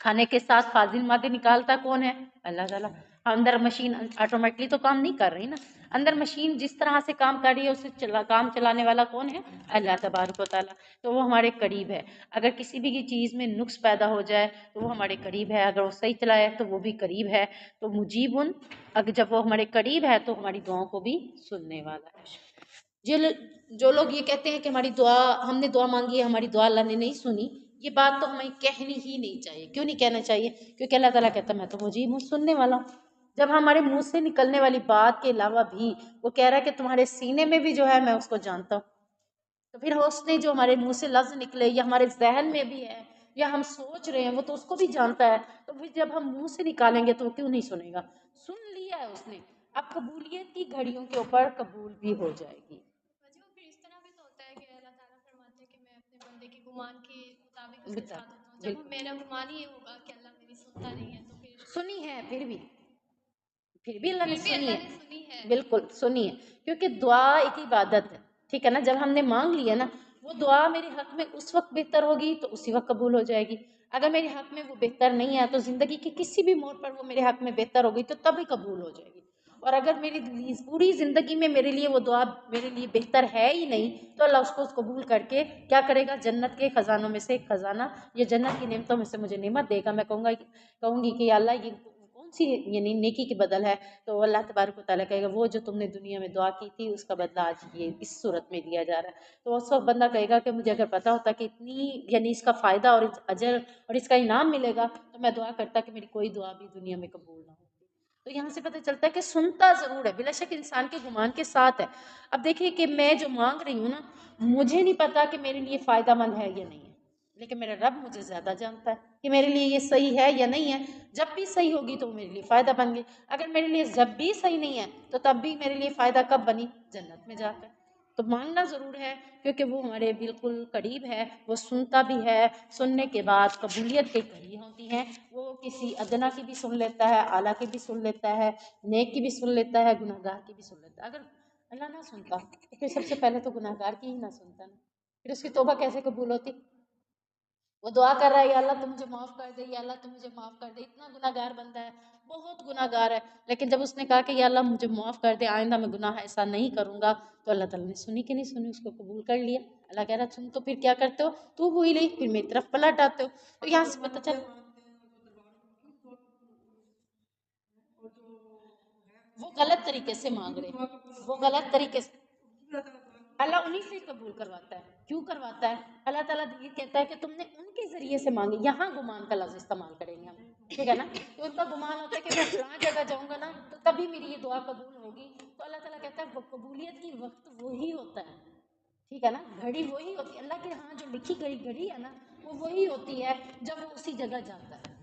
کھانے کے ساتھ فاضل مادے نکالتا کون ہے؟ اللہ تعالیٰ. اندر مشین آٹومیٹکلی تو کام نہیں کر رہی نا، اندر مشین جس طرح سے کام کر رہی ہے اسے کام چلانے والا کون ہے؟ اللہ تبارک و تعالیٰ. تو وہ ہمارے قریب ہے. اگر کسی بھی چیز میں نقص پیدا ہو جائے تو وہ ہمارے قریب ہے، اگر وہ صحیح چلائے تو وہ بھی قریب ہے. تو مجیبن، اگر جب وہ ہمارے قریب ہے تو ہماری دعاؤں کو بھی سننے والا ہے. جو لوگ یہ کہتے ہیں کہ ہماری دعا، ہم نے دعا مانگی ہے ہماری دعا اللہ نے نہیں سنی، یہ بات تو ہمیں کہنی ہی نہیں چاہیے. کیوں نہیں کہنا چاہیے؟ کیونکہ اللہ تعالیٰ کہتا ہے میں تو مجیب ہوں، سننے والا ہوں. جب ہمارے منہ سے نکلنے والی بات کے علاوہ بھی وہ کہہ رہا ہے کہ تمہارے سینے میں بھی جو ہے میں اس کو جانتا ہوں، تو پھر اس نے جو ہمارے منہ سے لفظ نکلے یا ہمارے ذہن میں بھی ہے یا ہم سوچ رہے ہیں وہ تو اس کو بھی جانتا ہے. تو پھر جب ہم منہ سے نکالیں گے تو وہ کیوں نہیں سنے گا؟ سن لیا ہے اس نے. اب قبولیت کی گھڑیوں کے اوپر قبول بھی ہو جائے گی. پھر اس طرح بھی تو ہوتا ہے کہ اللہ تعالیٰ فرماتے ہیں کہ میں اپنے بندے کے گمان کے مطابق اس کے ساتھ ہوتا ہوں. جب میرا گمان یہ ہوگا کہ اللہ میری سنتا نہیں ہے تو پھر سنی ہے، پھر بھی اللہ نے سنی ہے. بالکل سنی ہے، کیونکہ دعا ایک عبادت ہے. ٹھیک ہے نا؟ جب ہم نے مانگ لیا نا، وہ دعا میرے حق میں اس وقت بہتر ہوگی تو اسی وقت قبول ہو جائے گی. اگر میرے حق میں وہ بہتر نہیں ہے تو زندگی کے کسی بھی موڑ پر وہ میرے حق میں بہتر ہوگی تو تبھی قبول ہو جائے گی. اور اگر میری پوری زندگی میں میرے لیے وہ دعا میرے لیے بہتر ہے ہی نہیں تو اللہ اس کو قبول کر کے کیا کرے گا؟ جنت کے خزانوں میں سے ایک خزانہ یا جنت کی نعمتوں میں سے مجھے نعمت دے گا. میں کہوں گی کہ اللہ یہ کون سی یعنی نیکی کی بدل ہے؟ تو اللہ تبارک و تعالیٰ کہے گا وہ جو تم نے دنیا میں دعا کی تھی اس کا بدلہ آج یہ اس صورت میں دیا جا رہا ہے. تو اس وقت بندہ کہے گا کہ مجھے اگر پتا ہوتا کہ اتنی یعنی اس کا فائدہ اور اجر اور اس کا انعام ملے گا تو میں دعا کرتا کہ میری کوئی دعا بھی دنیا میں قبول نہ ہوتی. تو یہاں سے پتہ چلتا ہے کہ سنتا ضرور ہے، بلا شک انسان کے گمان کے ساتھ ہے. اب دیکھیے کہ میں جو مانگ رہی ہوں نا، مجھے نہیں پتا کہ میرے لیے فائدہ مند ہے یا نہیں ہے، لیکن میرا رب مجھے زیادہ جانتا ہے کہ میرے لیے یہ صحیح ہے یا نہیں ہے. جب بھی صحیح ہوگی تو میرے لیے فائدہ بن گئی، اگر میرے لیے جب بھی صحیح نہیں ہے تو تب بھی میرے لیے فائدہ کب بنی؟ جنت میں جا کر. تو مانگنا ضرور ہے کیونکہ وہ ہمارے بالکل قریب ہے، وہ سنتا بھی ہے. سننے کے بعد قبولیت کے کڑی ہوتی ہیں. وہ کسی ادنا کی بھی سن لیتا ہے، اعلیٰ کی بھی سن لیتا ہے، نیک کی بھی سن لیتا ہے، گناہ گار کی بھی سن لیتا ہے. اگر اللہ نہ سنتا تو پھر سب سے پہلے تو گناہ گار کی ہی نہ سنتا نا، پھر اس کی توبہ کیسے قبول ہوتی؟ وہ دعا کر رہا ہے یا اللہ تم مجھے معاف کر دے، یا اللہ تم مجھے معاف کر دے. اتنا گناہ گار بندہ ہے، بہت گناہ گار ہے، لیکن جب اس نے کہا کہ یا اللہ مجھے معاف کر دے، آئندہ میں گناہ ایسا نہیں کروں گا، تو اللہ تعالیٰ نے سنی کہ نہیں سنی؟ اس کو قبول کر لیا. اللہ کہہ رہا تم تو پھر کیا کرتے ہو؟ تو ہوئی نہیں، پھر میری طرف پلٹ آتے ہو. تو یہاں سے پتہ چل وہ غلط طریقے سے مانگ رہے، وہ غلط طریقے سے. اللہ انہی سے قبول کرواتا ہے. کیوں کرواتا ہے؟ اللہ تعالیٰ یہ کہتا ہے کہ تم نے ان کے ذریعے سے مانگی. یہاں گمان کا لفظ استعمال کریں گے ہم، ٹھیک ہے نا؟ تو ان کا گمان ہوتا ہے کہ میں فلاں جگہ جاؤں گا نا تو تبھی میری یہ دعا قبول ہوگی. تو اللہ تعالیٰ کہتا ہے قبولیت کی وقت وہی ہوتا ہے، ٹھیک ہے نا؟ گھڑی وہی ہوتی ہے اللہ کے ہاں، جو لکھی گئی گھڑی ہے نا وہ وہی ہوتی ہے جب وہ اسی جگہ جاتا ہے.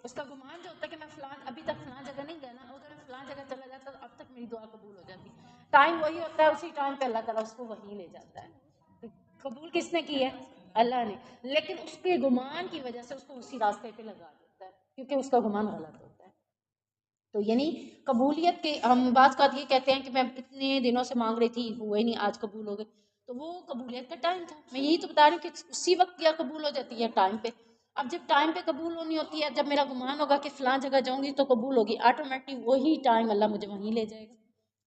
اس کا گمان جو ہوتا ہے کہ میں فلاں ابھی تک فلاں جگہ نہیں گیا نا، اگر میں فلاں جگہ چلا جاتا تو اب تک میری دعا قبول ہو جاتی. ٹائم وہی ہوتا ہے، اسی ٹائم پہ اللہ تعالیٰ اس کو وہیں لے جاتا ہے. تو قبول کس نے کی ہے؟ اللہ نے. لیکن اس کے گمان کی وجہ سے اس کو اسی راستے پہ لگا دیتا ہے کیونکہ اس کا گمان غلط ہوتا ہے. تو یعنی قبولیت کے ہم بعض بات یہ کہتے ہیں کہ میں اتنے دنوں سے مانگ رہی تھی ہوئے نہیں، آج قبول ہو گئے. تو وہ قبولیت کا ٹائم تھا. میں یہی تو بتا رہی ہوں کہ اسی وقت کیا قبول ہو جاتی ہے؟ ٹائم پہ. اب جب ٹائم پہ قبول ہونی ہوتی ہے، جب میرا گمان ہوگا کہ فلاں جگہ جاؤں گی تو قبول ہوگی، آٹومیٹک وہی ٹائم اللہ مجھے وہیں لے جائے گا.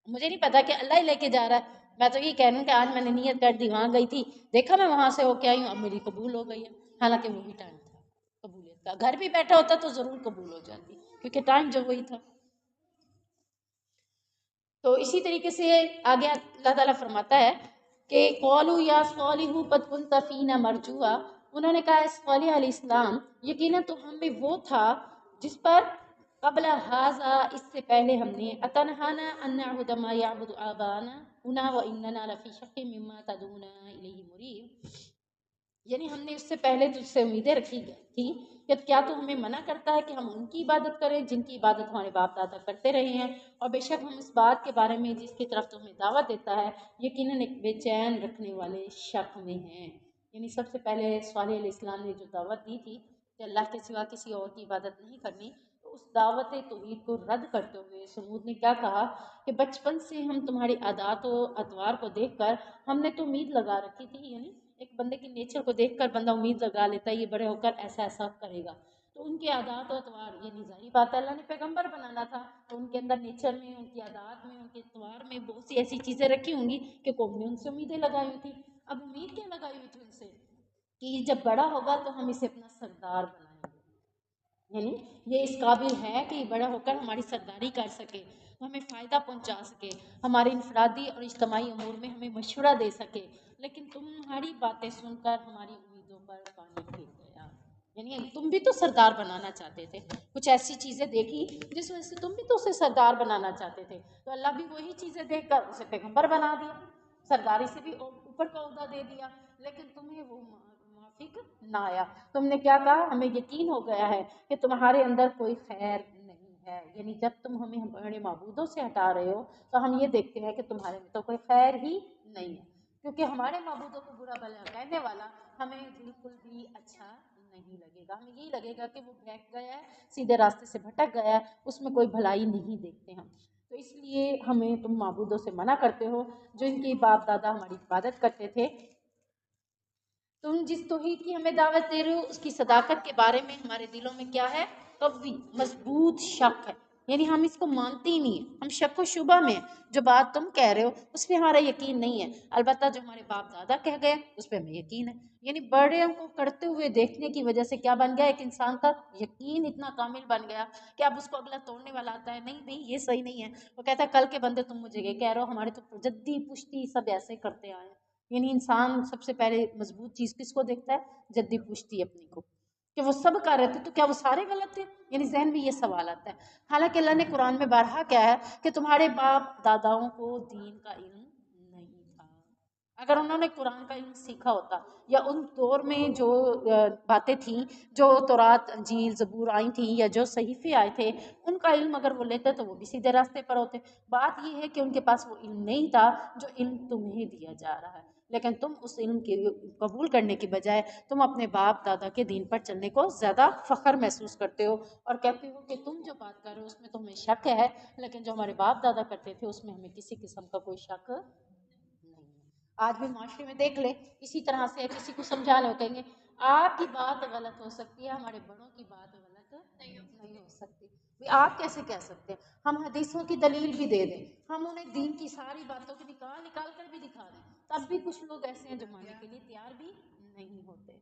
مجھے نہیں پتا کہ اللہ ہی لے کے جا رہا ہے. میں تو یہ کہہ رہی ہوں کہ آج میں نے نیت کر دی، وہاں گئی تھی، دیکھا میں وہاں سے ہو کے آئی ہوں، اب میری قبول ہو گئی ہے. حالانکہ وہی ٹائم تھا قبولیت کا. گھر بھی بیٹھا ہوتا تو ضرور قبول ہو جاتی کیونکہ ٹائم جو وہی تھا. تو اسی طریقے سے آگے اللہ تعالیٰ فرماتا ہے کہ قولوا یا صالح قد كنت فینا مرجوا. انہوں نے کہا صالح علیہ السلام یقیناً تو ہم میں وہ تھا جس پر قبل ھذا اس سے پہلے ہم نے اتنہانا ان نعبد ما یعبد آباؤنا واننا لفی شک مما تدعونا الیہ مریب. یعنی ہم نے اس سے پہلے تجھ سے امیدیں رکھی تھی کہ کیا تو ہمیں منع کرتا ہے کہ ہم ان کی عبادت کریں جن کی عبادت ہمارے باپ دادا کرتے رہے ہیں، اور بے شک ہم اس بات کے بارے میں جس کی طرف تمہیں دعوت دیتا ہے یقیناً ایک بے چین رکھنے والے شک میں ہیں. یعنی سب سے پہلے صالح علیہ السلام نے جو دعوت دی تھی کہ اللہ کے سوا کسی اور کی عبادت نہیں کرنی، تو اس دعوت توحید کو رد کرتے ہوئے سمود نے کیا کہا کہ بچپن سے ہم تمہاری عادات و اطوار کو دیکھ کر ہم نے تو امید لگا رکھی تھی. یعنی ایک بندے کی نیچر کو دیکھ کر بندہ امید لگا لیتا ہے یہ بڑے ہو کر ایسا ایسا کرے گا. تو ان کے عادات و اطوار، یعنی ظاہری بات ہے اللہ نے پیغمبر بنانا تھا تو ان کے اندر نیچر میں، ان کی عادات میں، ان کے اطوار میں بہت سی ایسی چیزیں رکھی ہوں گی کہ قوم نے ان سے امیدیں لگائی ہوئی تھی۔ اب امید کیا لگائی ہوئی تھی ان سے کہ جب بڑا ہوگا تو ہم اسے اپنا سردار بنائیں گے، یعنی یہ اس قابل ہے کہ یہ بڑا ہو کر ہماری سرداری کر سکے، ہمیں فائدہ پہنچا سکے، ہمارے انفرادی اور اجتماعی امور میں ہمیں مشورہ دے سکے، لیکن تمہاری باتیں سن کر ہماری امیدوں پر پانی پھر گیا۔ یعنی تم بھی تو سردار بنانا چاہتے تھے، کچھ ایسی چیزیں دیکھی جس وجہ سے تم بھی تو اسے سردار بنانا چاہتے تھے، تو اللہ بھی وہی چیزیں دیکھ کر اسے پیغمبر بنا دیا، سرداری سے بھی اوپر کا عہدہ دے دیا، لیکن تمہیں وہ موافق نہ آیا۔ تم نے کیا کہا؟ ہمیں یقین ہو گیا ہے کہ تمہارے اندر کوئی خیر نہیں ہے، یعنی جب تم ہمیں ہمارے معبودوں سے ہٹا رہے ہو تو ہم یہ دیکھتے ہیں کہ تمہارے میں تو کوئی خیر ہی نہیں ہے، کیونکہ ہمارے معبودوں کو برا بھلا کہنے والا ہمیں بالکل بھی اچھا نہیں لگے گا، ہمیں یہی لگے گا کہ وہ بہک گیا ہے، سیدھے راستے سے بھٹک گیا ہے، اس میں کوئی بھلائی نہیں دیکھتے ہم۔ تو اس لیے ہمیں تم معبودوں سے منع کرتے ہو جو ان کے باپ دادا ہماری عبادت کرتے تھے۔ تم جس توحید کی ہمیں دعوت دے رہے ہو اس کی صداقت کے بارے میں ہمارے دلوں میں کیا ہے؟ قوی مضبوط شک ہے، یعنی ہم اس کو مانتے ہی نہیں ہیں، ہم شک و شبہ میں ہیں، جو بات تم کہہ رہے ہو اس پہ ہمارا یقین نہیں ہے، البتہ جو ہمارے باپ دادا کہہ گئے اس پہ ہمیں یقین ہے۔ یعنی بڑے کو کرتے ہوئے دیکھنے کی وجہ سے کیا بن گیا؟ ایک انسان کا یقین اتنا کامل بن گیا کہ اب اس کو اگلا توڑنے والا آتا ہے، نہیں بھائی یہ صحیح نہیں ہے، وہ کہتا ہے کل کے بندے تم مجھے یہ کہہ رہے ہو، ہمارے تو جدی پشتی سب ایسے کرتے آئے ہیں۔ یعنی انسان سب سے پہلے مضبوط چیز کس کو دیکھتا ہے؟ جدی پشتی اپنی کو، کہ وہ سب کر رہے تھے تو کیا وہ سارے غلط تھے؟ یعنی ذہن میں یہ سوال آتا ہے، حالانکہ اللہ نے قرآن میں بارہا کیا ہے کہ تمہارے باپ داداؤں کو دین کا علم نہیں تھا۔ اگر انہوں نے قرآن کا علم سیکھا ہوتا یا ان دور میں جو باتیں تھیں، جو تورات انجیل زبور آئی تھیں یا جو صحیفے آئے تھے، ان کا علم اگر وہ لیتے تو وہ بھی سیدھے راستے پر ہوتے۔ بات یہ ہے کہ ان کے پاس وہ علم نہیں تھا جو علم تمہیں دیا جا رہا ہے، لیکن تم اس علم کے قبول کرنے کی بجائے تم اپنے باپ دادا کے دین پر چلنے کو زیادہ فخر محسوس کرتے ہو اور کہتے ہو کہ تم جو بات کر رہے ہو اس میں تو ہمیں شک ہے، لیکن جو ہمارے باپ دادا کرتے تھے اس میں ہمیں کسی قسم کا کوئی شک نہیں ہے۔ آج بھی معاشرے میں دیکھ لیں اسی طرح سے کسی کو سمجھا لو کہیں گے آپ کی بات غلط ہو سکتی ہے، ہمارے بڑوں کی بات غلط نہیں ہو سکتی۔ آپ کیسے کہہ سکتے ہیں؟ ہم حدیثوں کی دلیل بھی دے دیں، ہم انہیں دین کی ساری باتوں کو نکال کر بھی دکھا دیں، تب بھی کچھ لوگ ایسے ہیں جو ماننے کے لیے تیار بھی نہیں ہوتے۔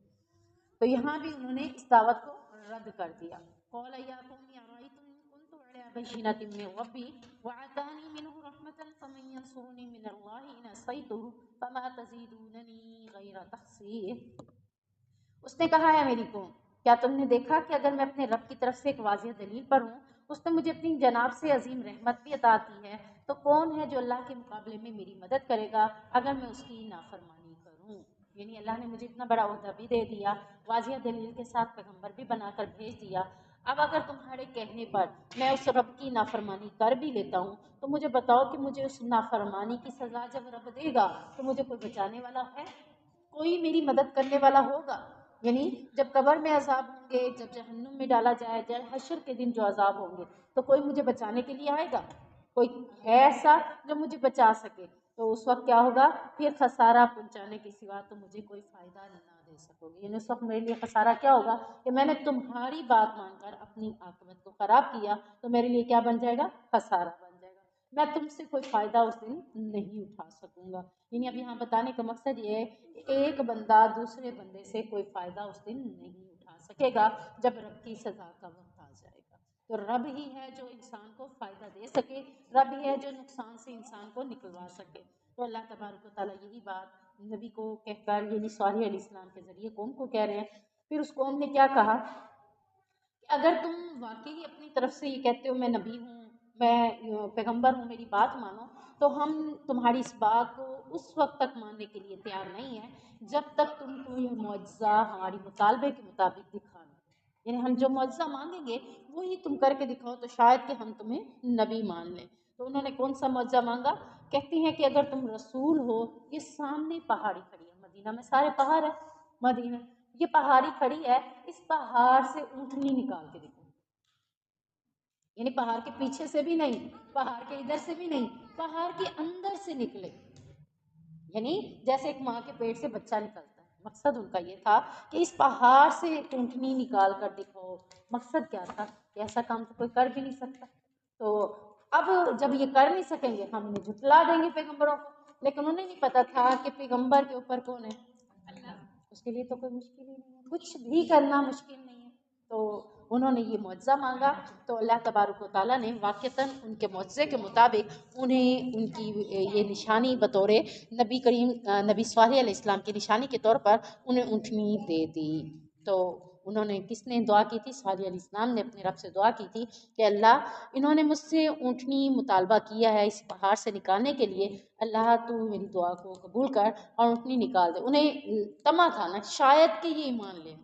تو یہاں بھی انہوں نے اس دعوت کو رد کر دیا۔ قَالَ يَا قَوْمِ أَرَأَيْتُمْ إِن كُنتُ عَلَىٰ بَيِّنَةٍ مِّن رَّبِّي وَآتَانِي مِنْهُ رَحْمَةً فَمَن يَنصُرُنِي مِنَ اللَّهِ إِنْ عَصَيْتُهُ فَمَا تَزِيدُونَنِي غَيْرَ تَخْسِيرٍ۔ اس نے کہا ہے میری قوم، کیا تم نے دیکھا کہ اگر میں اپنے رب کی طرف سے ایک واضح دلیل پر ہوں، اس نے مجھے اپنی جناب سے عظیم رحمت بھی عطا کی ہے، تو کون ہے جو اللہ کے مقابلے میں میری مدد کرے گا اگر میں اس کی نافرمانی کروں؟ یعنی اللہ نے مجھے اتنا بڑا عہدہ بھی دے دیا، واضح دلیل کے ساتھ پیغمبر بھی بنا کر بھیج دیا، اب اگر تمہارے کہنے پر میں اس رب کی نافرمانی کر بھی لیتا ہوں تو مجھے بتاؤ کہ مجھے اس نافرمانی کی سزا جب رب دے گا تو مجھے کوئی بچانے والا ہے؟ کوئی میری مدد کرنے والا ہوگا؟ یعنی جب قبر میں عذاب ہوں گے، جب جہنم میں ڈالا جائے جائے، حشر کے دن جو عذاب ہوں گے تو کوئی مجھے بچانے کے لیے آئے گا؟ کوئی ہے ایسا جو مجھے بچا سکے؟ تو اس وقت کیا ہوگا؟ پھر خسارہ پہنچانے کے سوا تو مجھے کوئی فائدہ نہ دے سکو گے۔ یعنی اس وقت میرے لیے خسارہ کیا ہوگا کہ میں نے تمہاری بات مان کر اپنی عاقبت کو خراب کیا، تو میرے لیے کیا بن جائے گا؟ خسارہ بن جائے گا، میں تم سے کوئی فائدہ اس دن نہیں اٹھا سکوں گا۔ یعنی اب یہاں بتانے کا مقصد یہ ہے کہ ایک بندہ دوسرے بندے سے کوئی فائدہ اس دن نہیں اٹھا سکے گا جب رب کی سزا کا وقت آ جائے گا۔ تو رب ہی ہے جو انسان کو فائدہ دے سکے، رب ہی ہے جو نقصان سے انسان کو نکلوا سکے۔ تو اللہ تبارک و تعالیٰ یہی بات نبی کو کہہ کر، یعنی صالح علیہ السلام کے ذریعے قوم کو کہہ رہے ہیں۔ پھر اس قوم نے کیا کہا کہ اگر تم واقعی اپنی طرف سے یہ کہتے ہو میں نبی ہوں، میں پیغمبر ہوں، میری بات مانو، تو ہم تمہاری اس بات کو اس وقت تک ماننے کے لیے تیار نہیں ہیں جب تک تم کوئی معجزہ ہماری مطالبے کے مطابق دکھانا۔ یعنی ہم جو معجزہ مانگیں گے وہی تم کر کے دکھاؤ تو شاید کہ ہم تمہیں نبی مان لیں۔ تو انہوں نے کون سا معجزہ مانگا؟ کہتے ہیں کہ اگر تم رسول ہو، یہ سامنے پہاڑی کھڑی ہے، مدینہ میں سارے پہاڑ ہے، مدینہ یہ پہاڑی کھڑی ہے، اس پہاڑ سے اونٹنی نکال کے دکھو۔ یعنی پہاڑ کے پیچھے سے بھی نہیں، پہاڑ کے ادھر سے بھی نہیں، پہاڑ کے اندر سے نکلے۔ یعنی جیسے ایک ماں کے پیٹ سے بچہ نکلتا ہے، مقصد ان کا یہ تھا کہ اس پہاڑ سے اونٹنی نکال کر دکھاؤ. مقصد کیا تھا کہ ایسا کام تو کوئی کر بھی نہیں سکتا. تو اب جب یہ کر نہیں سکیں گے ہم انہیں جھٹلا دیں گے پیغمبروں کو. لیکن انہیں نہیں پتا تھا کہ پیغمبر کے اوپر کون ہے؟ اللہ. اس کے لیے تو کوئی مشکل ہی نہیں ہے، کچھ بھی کرنا مشکل نہیں ہے. تو انہوں نے یہ معجزہ مانگا تو اللہ تبارک و تعالیٰ نے واقعتاً ان کے معجزے کے مطابق انہیں ان کی یہ نشانی بطور نبی صالح علیہ السلام کی نشانی کے طور پر انہیں اونٹنی دے دی. تو انہوں نے کس نے دعا کی تھی؟ صالح علیہ السلام نے اپنے رب سے دعا کی تھی کہ اللہ انہوں نے مجھ سے اونٹنی مطالبہ کیا ہے اس پہاڑ سے نکالنے کے لیے، اللہ تو میری دعا کو قبول کر اور اونٹنی نکال دے. انہیں تما تھا نا شاید کہ یہ ایمان لے،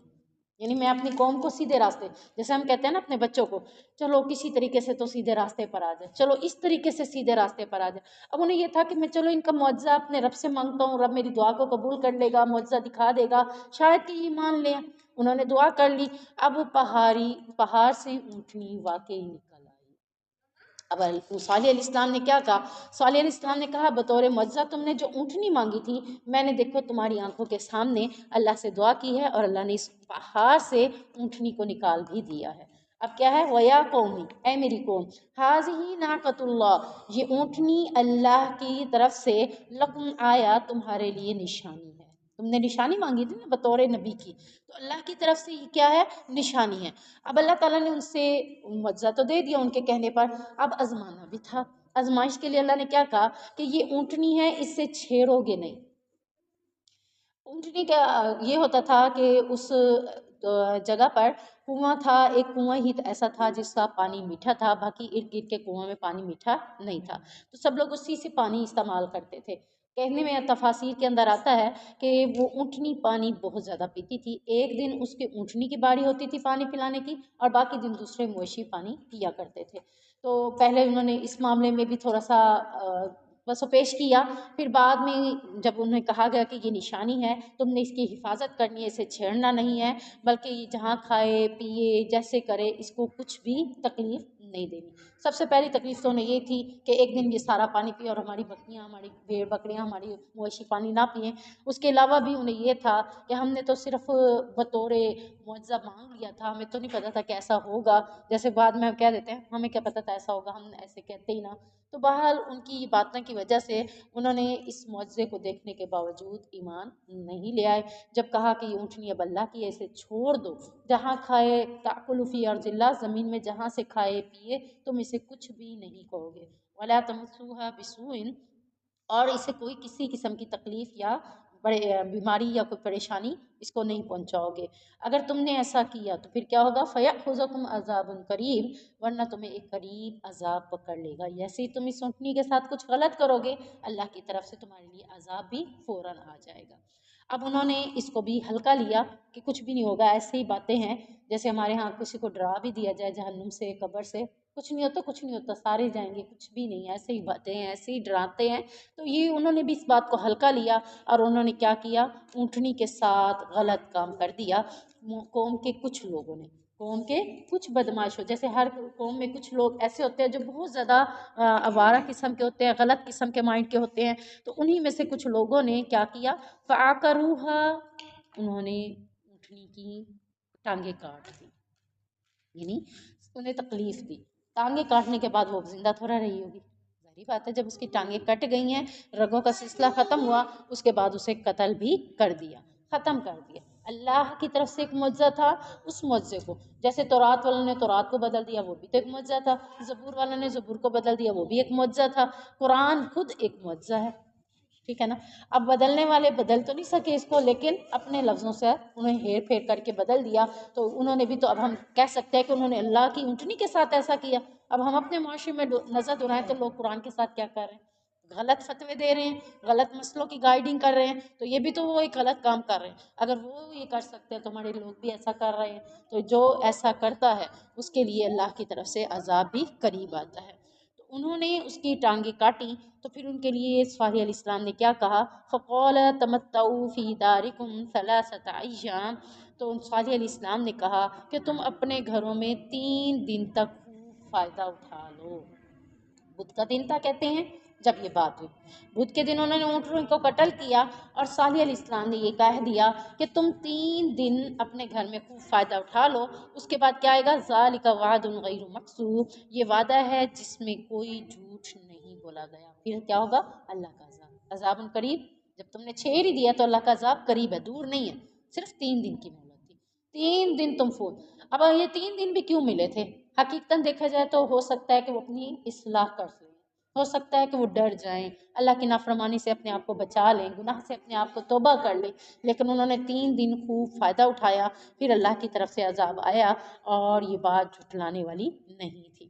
یعنی میں اپنی قوم کو سیدھے راستے، جیسے ہم کہتے ہیں نا اپنے بچوں کو چلو کسی طریقے سے تو سیدھے راستے پر آ جائے، چلو اس طریقے سے سیدھے راستے پر آ جائے. اب انہیں یہ تھا کہ میں چلو ان کا معجزہ اپنے رب سے مانگتا ہوں، رب میری دعا کو قبول کر لے گا، معجزہ دکھا دے گا، شاید کہ یہ مان لیں. انہوں نے دعا کر لی. اب پہاڑ سے اونٹنی واقعی نکل آئی. اب صالح علیہ السلام نے کیا کہا؟ صالح علیہ السلام نے کہا بطور معجزہ تم نے جو اونٹنی مانگی تھی میں نے دیکھو تمہاری آنکھوں کے سامنے اللہ سے دعا کی ہے اور اللہ نے اس پہاڑ سے اونٹنی کو نکال بھی دیا ہے. اب کیا ہے؟ وَيَا قَوْمِ اے میری قوم هَٰذِهِ نَاقَةُ اللَّهِ یہ اونٹنی اللہ کی طرف سے لکم آیا تمہارے لیے نشانی ہے. تم نے نشانی مانگی تھی نا بطور نبی کی، تو اللہ کی طرف سے یہ کیا ہے؟ نشانی ہے. اب اللہ تعالیٰ نے ان سے معجزہ تو دے دیا ان کے کہنے پر، اب آزمانا بھی تھا. آزمائش کے لیے اللہ نے کیا کہا کہ یہ اونٹنی ہے اس سے چھیڑو گے نہیں. اونٹنی کا یہ ہوتا تھا کہ اس جگہ پر کنواں تھا، ایک کنواں ہی ایسا تھا جس کا پانی میٹھا تھا، باقی ارد گرد کے کنووں میں پانی میٹھا نہیں تھا. تو سب لوگ اسی سے پانی استعمال کرتے تھے. کہنے میں تفاسیر کے اندر آتا ہے کہ وہ اونٹنی پانی بہت زیادہ پیتی تھی. ایک دن اس کے اونٹنی کی باری ہوتی تھی پانی پلانے کی اور باقی دن دوسرے مویشی پانی پیا کرتے تھے. تو پہلے انہوں نے اس معاملے میں بھی تھوڑا سا بس وہ پیش کیا. پھر بعد میں جب انہیں کہا گیا کہ یہ نشانی ہے تم نے اس کی حفاظت کرنی ہے، اسے چھیڑنا نہیں ہے، بلکہ یہ جہاں کھائے پیے جیسے کرے اس کو کچھ بھی تکلیف نہیں دینی. سب سے پہلی تکلیف تو انہیں یہ تھی کہ ایک دن یہ سارا پانی پیے اور ہماری بکریاں، ہماری بھیڑ بکریاں، ہماری مویشی پانی نہ پئیں. اس کے علاوہ بھی انہیں یہ تھا کہ ہم نے تو صرف بطور معجزہ مانگ لیا تھا، ہمیں تو نہیں پتا تھا کہ ایسا ہوگا. جیسے بعد میں ہم کہہ دیتے ہیں ہمیں کیا پتا تھا ایسا ہوگا، ہم ایسے کہتے ہی نا. تو بہرحال ان کی باتوں کی وجہ سے انہوں نے اس معجزے کو دیکھنے کے باوجود ایمان نہیں لے آئے. جب کہا کہ یہ اونٹنی اب اللہ کی ہے اسے چھوڑ دو، جہاں کھائے تأکل فی ارض اللہ زمین میں جہاں سے کھائے پیے تم اسے کچھ بھی نہیں کہو گے. ولا تمسوها بسوء اور اسے کوئی کسی قسم کی تکلیف یا بیماری یا کوئی پریشانی اس کو نہیں پہنچاؤ گے. اگر تم نے ایسا کیا تو پھر کیا ہوگا؟ فَيَأْخُذَكُمْ عَذَابٌ قَرِيبٌ ورنہ تمہیں ایک قریب عذاب پکڑ لے گا. جیسے ہی تم اس اونٹنی کے ساتھ کچھ غلط کرو گے اللہ کی طرف سے تمہارے لیے عذاب بھی فوراً آ جائے گا. اب انہوں نے اس کو بھی ہلکا لیا کہ کچھ بھی نہیں ہوگا، ایسے ہی باتیں ہیں جیسے ہمارے ہاں کسی کو ڈرا بھی دیا جائے جہنم سے، قبر سے، کچھ نہیں ہوتا کچھ نہیں ہوتا، سارے جائیں گے، کچھ بھی نہیں، ایسے ہی باتیں ہیں، ایسے ہی ڈراتے ہیں. تو یہ انہوں نے بھی اس بات کو ہلکا لیا اور انہوں نے کیا کیا؟ اونٹنی کے ساتھ غلط کام کر دیا. قوم کے کچھ لوگوں نے، قوم کے کچھ بدماش ہو، جیسے ہر قوم میں کچھ لوگ ایسے ہوتے ہیں جو بہت زیادہ آوارہ قسم کے ہوتے ہیں، غلط قسم کے مائنڈ کے ہوتے ہیں. تو انہی میں سے کچھ لوگوں نے کیا کیا؟ فَعَقَرُوهَا انہوں نے اونٹنی کی ٹانگیں کاٹ دی، یعنی انہیں تکلیف دی. ٹانگیں کاٹنے کے بعد وہ زندہ تھوڑا رہی ہوگی، ظاہری بات ہے. جب اس کی ٹانگیں کٹ گئی ہیں، رگوں کا سلسلہ ختم ہوا، اس کے بعد اسے قتل بھی کر دیا، ختم کر دیا. اللہ کی طرف سے ایک معجزہ تھا. اس معجزے کو جیسے تورات والوں نے تورات کو بدل دیا وہ بھی تو ایک معجزہ تھا، زبور والوں نے زبور کو بدل دیا وہ بھی ایک معجزہ تھا. قرآن خود ایک معجزہ ہے، ٹھیک ہے نا. اب بدلنے والے بدل تو نہیں سکے اس کو، لیکن اپنے لفظوں سے انہیں ہیر پھیر کر کے بدل دیا. تو انہوں نے بھی تو اب ہم کہہ سکتے ہیں کہ انہوں نے اللہ کی اونٹنی کے ساتھ ایسا کیا. اب ہم اپنے معاشرے میں نظر دورائیں تو لوگ قرآن کے ساتھ کیا کر رہے ہیں؟ غلط فتوے دے رہے ہیں، غلط مسئلوں کی گائیڈنگ کر رہے ہیں. تو یہ بھی تو وہ ایک غلط کام کر رہے ہیں. اگر وہ یہ کر سکتے ہیں تو ہمارے لوگ بھی ایسا کر رہے ہیں. تو جو ایسا کرتا ہے اس کے لیے اللہ کی طرف سے عذاب بھی قریب آتا ہے. تو انہوں نے اس کی ٹانگیں کاٹی. تو پھر ان کے لیے صالح علیہ السلام نے کیا کہا؟ فَقَالَ تَمَتَّعُوا فِي دَارِكُمْ ثَلَاثَةَ أَيَّامٍ تو صالح علیہ السلام نے کہا کہ تم اپنے گھروں میں 3 دن تک خوب فائدہ اٹھا لو. بدھ کا دن تھا کہتے ہیں جب یہ بات ہوئی بدھ کے دن انہوں نے اونٹوں کو قتل کیا اور صالح علیہ السلام نے یہ کہہ دیا کہ تم 3 دن اپنے گھر میں خوب فائدہ اٹھا لو، اس کے بعد کیا آئے گا، ذالک وعد غیر مکذوب، یہ وعدہ ہے جس میں کوئی جھوٹ نہیں بولا گیا۔ پھر کیا ہوگا، اللہ کا عذاب، عذاب قریب، جب تم نے چھیڑ ہی دیا تو اللہ کا عذاب قریب ہے، دور نہیں ہے، صرف 3 دن کی مہلت تھی، 3 دن تم فون۔ اب یہ 3 دن بھی کیوں ملے تھے؟ حقیقتاً دیکھا جائے تو ہو سکتا ہے کہ وہ اپنی اصلاح کر سکیں، ہو سکتا ہے کہ وہ ڈر جائیں، اللہ کی نافرمانی سے اپنے آپ کو بچا لیں، گناہ سے اپنے آپ کو توبہ کر لیں، لیکن انہوں نے 3 دن خوب فائدہ اٹھایا، پھر اللہ کی طرف سے عذاب آیا اور یہ بات جھٹلانے والی نہیں تھی۔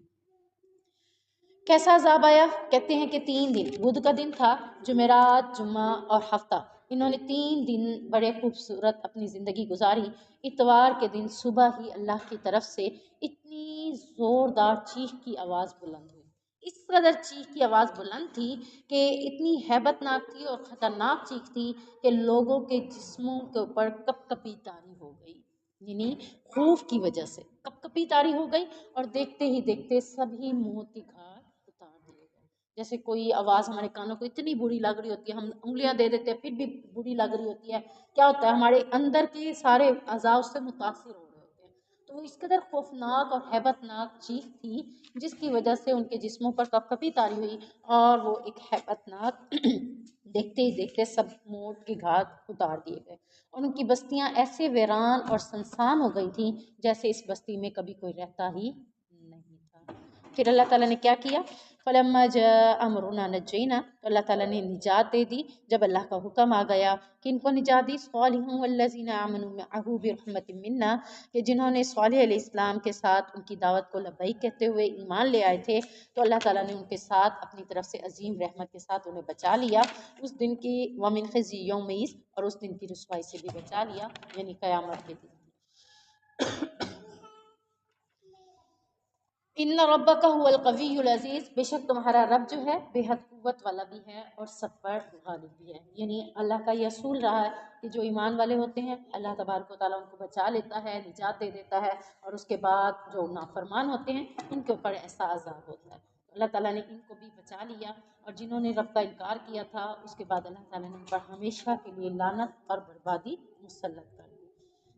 کیسا عذاب آیا؟ کہتے ہیں کہ 3 دن، بدھ کا دن تھا، جمعرات، جمعہ اور ہفتہ، انہوں نے 3 دن بڑے خوبصورت اپنی زندگی گزاری۔ اتوار کے دن صبح ہی اللہ کی طرف سے اتنی زوردار چیخ کی آواز بلند ہوئی، اس قدر چیخ کی آواز بلند تھی کہ اتنی ہیبت ناک تھی اور خطرناک چیخ تھی کہ لوگوں کے جسموں کے اوپر کپ کپی طاری ہو گئی، یعنی خوف کی وجہ سے کپ کپی طاری ہو گئی، اور دیکھتے ہی دیکھتے سبھی موت کی گھاٹ اتار دیے گئے۔ جیسے کوئی آواز ہمارے کانوں کو اتنی بری لگ رہی ہوتی ہے، ہم انگلیاں دے دیتے ہیں پھر بھی بری لگ رہی ہوتی ہے، کیا ہوتا ہے، ہمارے اندر کے سارے اعضاء اس سے متاثر ہو رہے ہوتے ہیں، تو اس قدر خوفناک اور ہیبت ناک چیخ تھی جس کی وجہ سے ان کے جسموں پر کپ کپی طاری ہوئی اور وہ ایک ہیبت ناک دیکھتے ہی دیکھتے سب موت کی گھاٹ اتار دیے گئے، اور ان کی بستیاں ایسے ویران اور سنسان ہو گئی تھیں جیسے اس بستی میں کبھی کوئی رہتا ہی نہیں تھا۔ پھر اللہ تعالیٰ نے کیا کیا، فلما جاء امرنا نجینا، تو اللہ تعالیٰ نے نجات دے دی جب اللہ کا حکم آ گیا۔ کن کو نجات دی، صالحون والذین آمنوا معه برحمت منا، کہ جنہوں نے صالح علیہ السلام کے ساتھ ان کی دعوت کو لبیک کہتے ہوئے ایمان لے آئے تھے، تو اللہ تعالیٰ نے ان کے ساتھ اپنی طرف سے عظیم رحمت کے ساتھ انہیں بچا لیا، اس دن کی ومن خزی یومئذ، اور اس دن کی رسوائی سے بھی بچا لیا، یعنی قیامت کے دن۔ ان ربک هو القوی العزیز، بے شک تمہارا رب جو ہے بے حد قوت والا بھی ہے اور سب پر غالب بھی ہے، یعنی اللہ کا یہ اصول رہا ہے کہ جو ایمان والے ہوتے ہیں اللہ تبارک و تعالیٰ ان کو بچا لیتا ہے، نجات دے دیتا ہے، اور اس کے بعد جو نافرمان ہوتے ہیں ان کے اوپر ایسا عذاب ہوتا ہے۔ اللہ تعالیٰ نے ان کو بھی بچا لیا، اور جنہوں نے رب کا انکار کیا تھا اس کے بعد اللہ تعالیٰ نے ان پر ہمیشہ کے لیے لعنت اور بربادی مسلط کر دی۔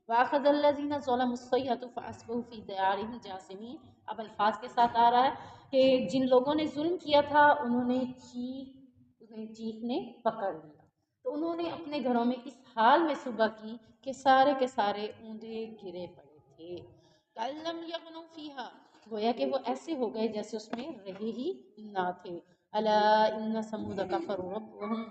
وَأَخَذَ الَّذِينَ ظَلَمُوا الصَّيْحَةُ فَأَصْبَحُوا فِي دِيَارِهِمْ جَاثِمِينَ، اب الفاظ کے ساتھ آ رہا ہے کہ جن لوگوں نے ظلم کیا تھا انہیں چیخ نے پکڑ لیا، تو انہوں نے اپنے گھروں میں اس حال میں صبح کی کہ سارے کے سارے اوندھے گرے پڑے تھے، کَأَلَّمْ يَغْنَوْا فِيهَا، گویا کہ وہ ایسے ہو گئے جیسے اس میں رہے ہی نہ تھے۔ الا ان ثمود کفروا ربهم،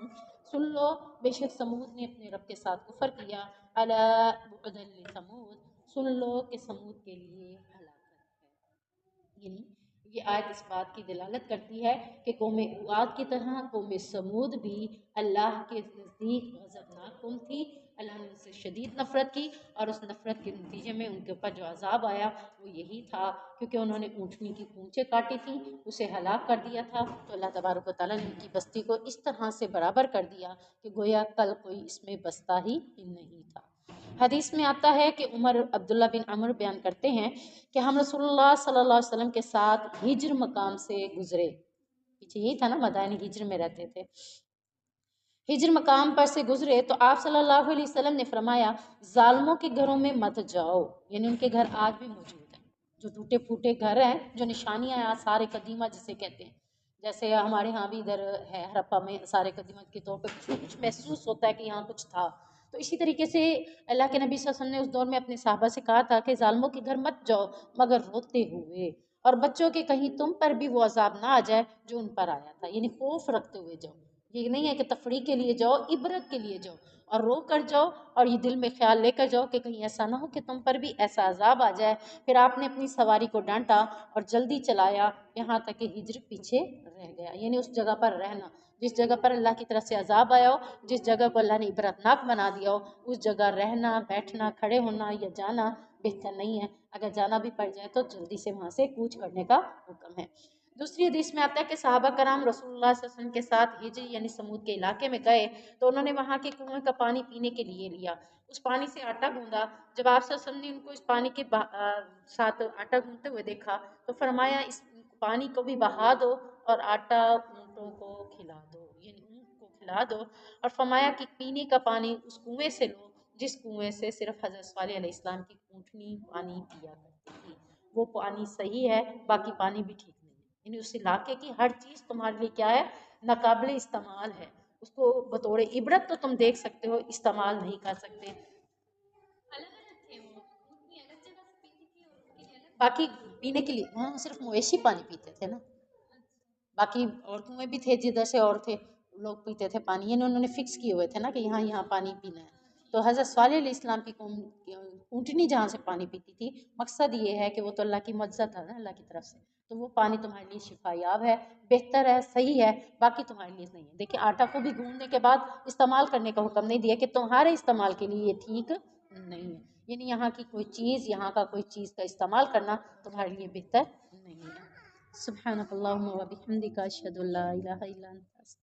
سن لو بے شک سمود نے اپنے رب کے ساتھ کفر کیا، الا بعدا لثمود، سن لو کہ سمود کے لیے ہلاکت ہے، یعنی یہ آیت اس بات کی دلالت کرتی ہے کہ قوم عاد کی طرح قوم سمود بھی اللہ کے نزدیک غضبناک قوم تھی، اللہ نے ان سے شدید نفرت کی، اور اس نفرت کے نتیجے میں ان کے اوپر جو عذاب آیا وہ یہی تھا کیونکہ انہوں نے اونٹنی کی پونچھیں کاٹی تھیں، اسے ہلاک کر دیا تھا، تو اللہ تبارک و تعالیٰ نے ان کی بستی کو اس طرح سے برابر کر دیا کہ گویا کل کوئی اس میں بستا ہی نہیں تھا۔ حدیث میں آتا ہے کہ عبداللہ بن عمر بیان کرتے ہیں کہ ہم رسول اللہ صلی اللہ علیہ وسلم کے ساتھ ہجر مقام سے گزرے، پیچھے یہی تھا نا، مدائن ہجر میں رہتے تھے، ہجر مقام پر سے گزرے تو آپ صلی اللہ علیہ وسلم نے فرمایا ظالموں کے گھروں میں مت جاؤ، یعنی ان کے گھر آج بھی موجود ہیں، جو ٹوٹے پھوٹے گھر ہیں، جو نشانیاں ہیں آثار قدیمہ جسے کہتے ہیں، جیسے ہمارے ہاں بھی ادھر ہے ہرپا میں آثار قدیمہ کے طور پہ کچھ محسوس ہوتا ہے کہ یہاں کچھ تھا، تو اسی طریقے سے اللہ کے نبی صلی اللہ علیہ وسلم نے اس دور میں اپنے صحابہ سے کہا تھا کہ ظالموں کے گھر مت جاؤ مگر روتے ہوئے، اور بچوں کے کہیں تم پر بھی وہ عذاب نہ آ جائے جو ان پر آیا تھا، یعنی خوف رکھتے ہوئے جاؤ، یہ نہیں ہے کہ تفریح کے لیے جاؤ، عبرت کے لیے جاؤ اور رو کر جاؤ، اور یہ دل میں خیال لے کر جاؤ کہ کہیں ایسا نہ ہو کہ تم پر بھی ایسا عذاب آ جائے۔ پھر آپ نے اپنی سواری کو ڈانٹا اور جلدی چلایا یہاں تک کہ ہجر پیچھے رہ گیا، یعنی اس جگہ پر رہنا جس جگہ پر اللہ کی طرف سے عذاب آیا ہو، جس جگہ کو اللہ نے عبرتناک بنا دیا ہو، اس جگہ رہنا، بیٹھنا، کھڑے ہونا یا جانا بہتر نہیں ہے، اگر جانا بھی پڑ جائے تو جلدی سے وہاں سے کوچ کرنے کا حکم ہے۔ دوسری حدیث میں آتا ہے کہ صحابہ کرام رسول اللہ صلی اللہ علیہ وسلم کے ساتھ ہجر یعنی سمود کے علاقے میں گئے تو انہوں نے وہاں کے کنویں کا پانی پینے کے لیے لیا، اس پانی سے آٹا گوندا، جب آپ صلی اللہ علیہ وسلم نے ان کو اس پانی کے ساتھ آٹا گوندتے ہوئے دیکھا تو فرمایا اس پانی کو بھی بہا دو اور آٹا اونٹوں کو کھلا دو، یعنی اونٹ کو کھلا دو، اور فرمایا کہ پینے کا پانی اس کنویں سے لو جس کنویں سے صرف حضرت صالح علیہ السلام کی اونٹنی پانی پیا کرتی تھی، وہ پانی صحیح ہے، باقی پانی بھی ٹھیک نہیں ہے، یعنی اس علاقے کی ہر چیز تمہارے لیے کیا ہے، ناقابل استعمال ہے، اس کو بطور عبرت تو تم دیکھ سکتے ہو، استعمال نہیں کر سکتے۔ الگ الگ تھے وہ اونٹنی الگ جگہ سے پیتی تھی اور ان کے لیے الگ باقی پینے کے لیے وہاں صرف مویشی پانی پیتے تھے نا، باقی اور کنویں بھی تھے جدھر سے اور تھے لوگ پیتے تھے پانی، یعنی انہوں نے فکس کیے ہوئے تھے نا کہ یہاں یہاں پانی پینا ہے۔ تو حضرت صالح علیہ السلام کی اونٹنی جہاں سے پانی پیتی تھی، مقصد یہ ہے کہ وہ تو اللہ کی معجزہ تھا نا اللہ کی طرف سے، تو وہ پانی تمہارے لیے شفا یاب ہے، بہتر ہے، صحیح ہے، باقی تمہارے لیے نہیں ہے۔ دیکھیں آٹا کو بھی گوندنے کے بعد استعمال کرنے کا حکم نہیں دیا کہ تمہارے استعمال کے لیے یہ ٹھیک نہیں ہے، یعنی یہاں کی کوئی چیز، یہاں کا کوئی چیز کا استعمال کرنا تمہارے لیے بہتر نہیں ہے۔ سبحانک اللہم و بحمدک، اشہد ان لا الہ الا انت۔